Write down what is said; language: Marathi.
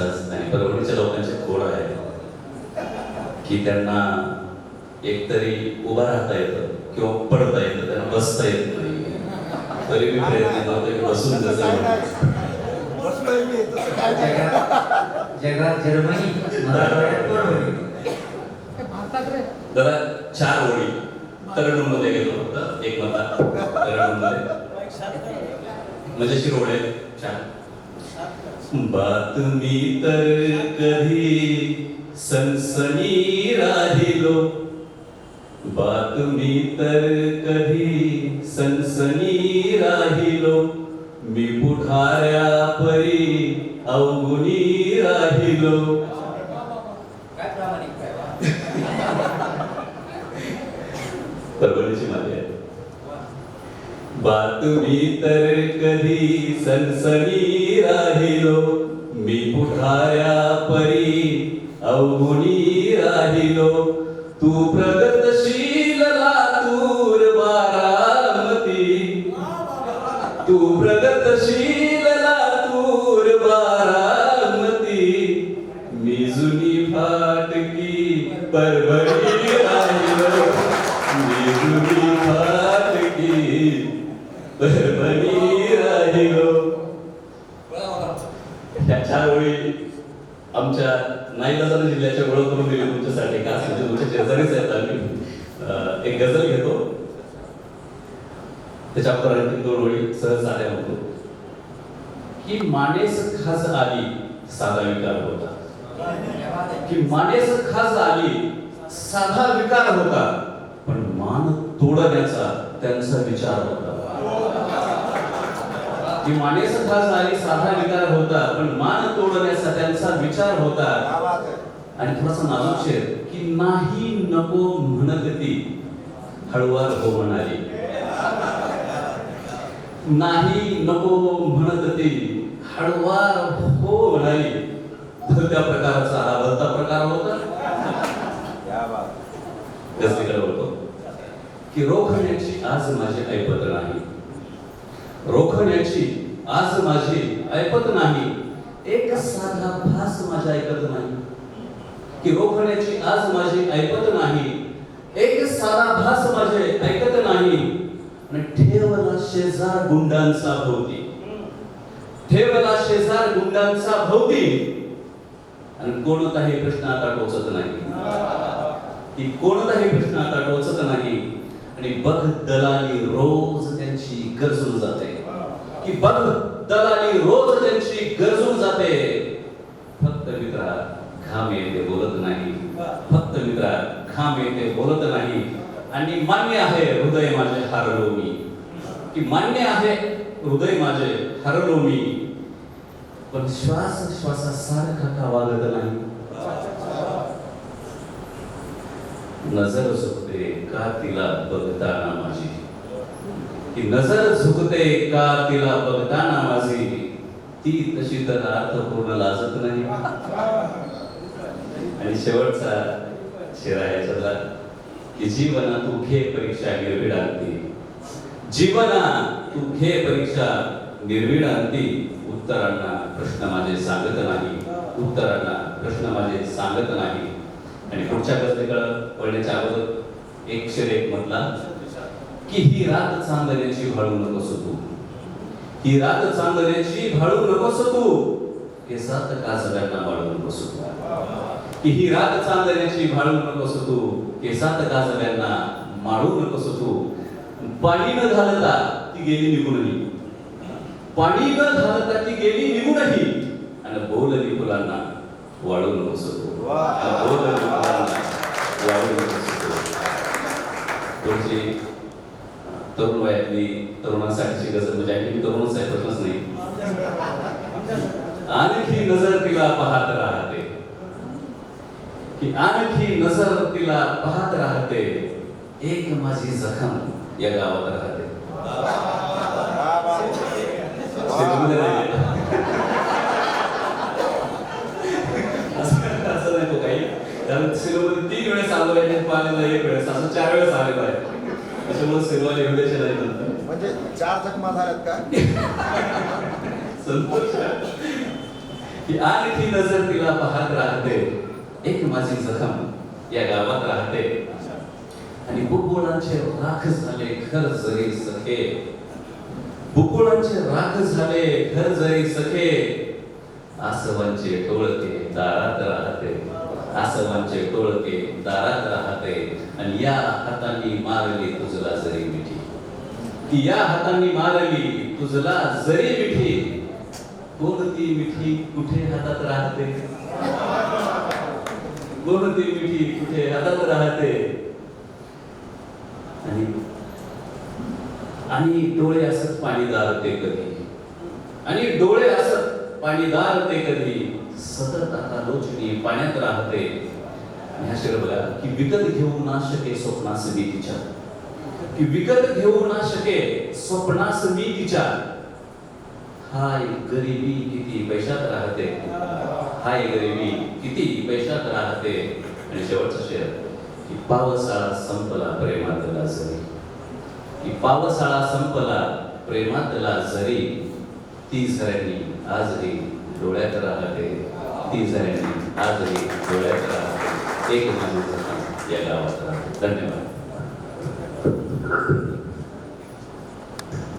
सहज नाही. परभणीच्या लोकांचे खोड आहे की त्यांना एकतरी उभा राहता येतं किंवा पडता येतं, त्यांना बसता येत नाही. तरी मी प्रयत्न करतो की बसून जसं जगात जर्मनी, मराठवाड्यात परभणी. जरा 4 ओळी तरडूमध्ये गेलो फक्त, एक मता तरडूमध्ये म्हणजे शिरोडे 4. बातमी तर कधी सनसनी राहिलो, बातमी तर कधी सनसनी राहिलो, मी पुढाऱ्या परी अवगुणी राहिलो. काय प्रामाणिक काय परभणीची माझी आहे. बातमी तर कधी सनसनी राहिलो, मी पुढाऱ्या परी अवगुणी राहिलो, तू प्रगतशील लातूर बारामती, तू प्रगतशील लातूर बारामती, मी जुनी फाटकी परभणी राहिलो, मी जुनी फाटकी परभणी राहिलो. ह्या 4 ओळी आमच्या नाईलाजाने जिल्ह्याच्या ओळख करून दिली तुमच्यासाठी. खास म्हणजे तुमच्या शेजारीच आहेत आम्ही. एक गझल घेतो, त्याच्यावर आणखी 2 ओळी सहज साध्या म्हणतो की मानेस खास आली साधा विकार होता, की मानेस खास आली साधा विकार होता, पण मान तोडण्याचा त्यांचा विचार होता. की मानेस खास आली साधा विकार होता, पण मान तोडण्याचा त्यांचा विचार होता. आणि थोडासा नाजूक शेर की नाही नको म्हणत ती हळुवार हो म्हणाली, नाही नको म्हणत ती हळुवार हो म्हणाली. त्या प्रकारचा हा भलता प्रकार होता. गजलीकडे होतो की रोखण्याची आज माझी ऐपत नाही, रोखण्याची आज माझी ऐपत नाही, एक साधा भास माझ्या ऐकत नाही. की रोखण्याची आज माझी ऐपत नाही, एक साधा भास माझे ऐकत नाही. आणि ठेवला शेजार गुंडांचा भोवती, ठेवला शेजार गुंडांचा भोवती, आणि कोणताही प्रश्न आता टोचत नाही, की कोणताही प्रश्न आता टोचत नाही. आणि बघ दलाली रोज त्यांची गरजून जाते, की बघ दलाली रोज त्यांची गरजून जाते. फक्त मित्रा घाम येते बोलत नाही, फक्त मित्रा घाम येते बोलत नाही. आणि मान्य आहे हृदय माझे हरलो मी, की मान्य आहे हृदय माझे हरलो मी, पण श्वास श्वासासारखा का वागत नाही. नजर झुकते का तिला बघताना माझी, की नजर झुकते का तिला बघताना माझी, ती तशी तर अर्थपूर्ण लाजत नाही. आणि शेवटचा शेर आहे याच्यातला की जीवना तू घे परीक्षा निर्विडांती, जीवना तू घे परीक्षा निर्विडांती, उत्तरांना प्रश्न माझे सांगत नाही, उत्तरांना प्रश्न माझे सांगत नाही. आणि पुढच्या गजलेकडे पळण्याच्या अगोदर एक शेर एक म्हटला की ही रात चांदण्याची भाळू नकोस तू, ही रात चांदण्याची भाळू नकोस तू, केसात काजव्यांना वाळू नकोस तू, की ही रात चांदण्याची भाळू नकोस तू, केसात काजव्यांना माळू नकोस तू. पाणी न घालता ती गेली निघूनही, पाणी न घालता ती गेली निघूनही, आणि बोलली फुलांना वाळू नकोस तू, बोलली फुलांना वाळू नकोस तू. पुढची तरुण वयातली तरुणांसाठीची गजल म्हणजे आणखी तरुणच आहे, प्रश्नच नाही. आणखी नजर तिला पाहत राहते, की आणखी नजर तिला पाहत राहते, एक माझी जखम या गावात राहते. असं नाही तो काही, कारण सिलोमध्ये 3 वेळेस आलो आहे, पाण्याला 1 वेळेस, असं 4 वेळेस आलेलो आहे. त्याच्यामुळे सिलोला लिहून नाही नंतर म्हणजे 4 जखमा झाल्यात का? संतोष. की आणखी नजर तिला पाहत राहते, एक माझी जखम या गावात राहते. आणि बुकुळांचे राख झाले घर जरी सखे, बुकुळांचे राख झाले घर जरी सखे, आसवांचे टोळके दारात राहते, आसवांचे टोळके दारात राहते. आणि या हातांनी मारली तुझला जरी मिठी, की या हातांनी मारली तुझला जरी मिठी. कोणती मिठी कुठे हातात राहते, कोणती मिठी कुठे हातात राहते. आणि डोळे असत पाणीदार ते कधी, आणि डोळे असत पाणीदार ते कधी, सतत आता लोचनी पाण्यात राहते. आणि हा शेर बघा की विकत घेऊ ना शके स्वप्नास मी तिच्या, की विकत घेऊ ना शके स्वप्नास मी तिच्या. हाय गरिबी किती पैशात राहते, हाय गरिबी किती पैशात राहते. आणि शेवटचा शेर की पावसाळा संपला प्रेमातला जरी, की पावसाळा संपला प्रेमातला जरी, ती झऱ्यांनी आजही डोळ्यात राहते, ती झऱ्यांनी आजही डोळ्यात राहते. एक माझी जखम या गावात राहते. धन्यवाद.